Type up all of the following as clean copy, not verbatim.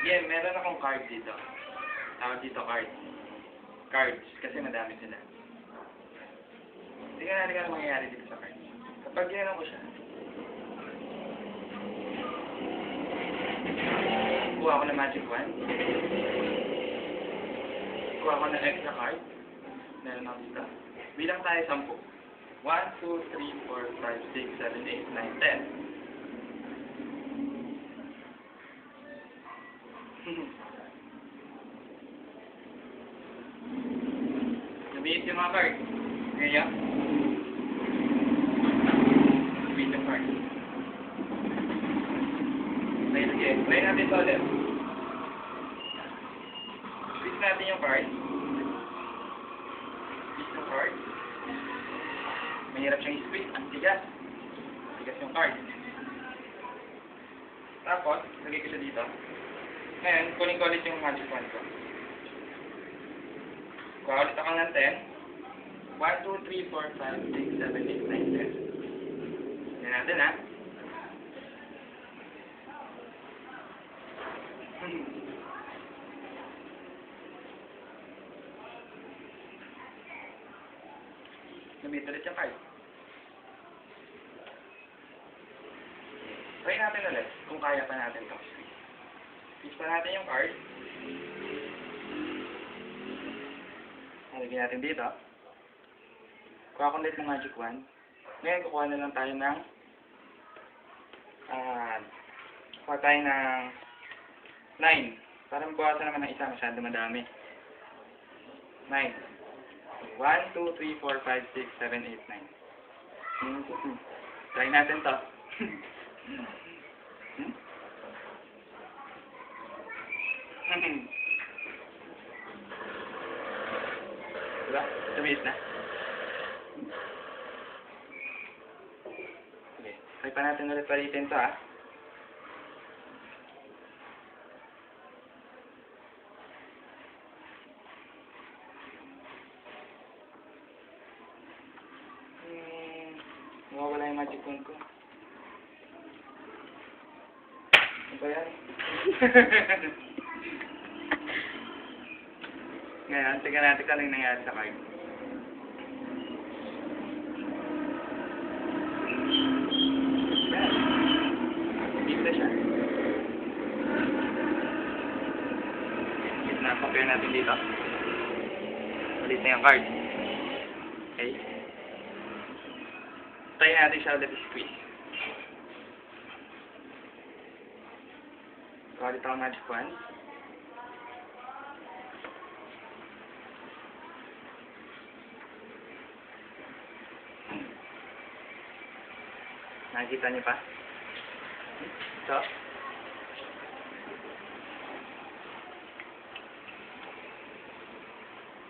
Yeah, meron akong card dito. Tawag dito card. Cards, kasi madami sila. Tingnan natin ano mangyayari dito sa card. Kapag ginanong ko siya, kuha ako ng magic wand. Kuha ako ng extra card. Meron ako dito. Bilang tayo 10. 1, 2, 3, 4, 5, 6, 7, 8, 9, 10. Nabiit yung mga card. Ngayon. Nabiit yung card. Sige, play natin ito ulit. Squeeze natin yung card. Squeeze yung card. Mahirap siyang i-squeeze. Ang tigas. Tigas yung card. Tapos, lagay ko siya dito. Ngayon, kunin ko ulit yung magic wand ko. Kuha ulit ako ng 10. 1, 2, 3, 4, 5, 6, 7, 8, 9, 10. Yan natin, ha? Nabit ulit yung card. Try natin ulit kung kaya pa natin ito. Squeeze pa natin yung card. Nalagyan natin dito. Kuha ko ulit ng magic wand. Ngayon kukuha na lang tayo ng kuha tayo ng 9. Para mabawasan naman ng isa, masyado madami. 9. 1, 2, 3, 4, 5, 6, 7, 8, 9. Try natin to. Diba? Tumiis na. Okay. Try pa natin ulit palitin to, ha. Nawawala yung magic wand ko. Ano ba yan? Ngayon, tignan natin kung ano yung nangyari sa card. Yan. Dito siya. Compare natin dito. Ulit na yung card. Okay. Try natin siya ulit squeeze. Ulit ako magic wand. Nakikita niyo pa? Ito.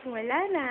Wala na.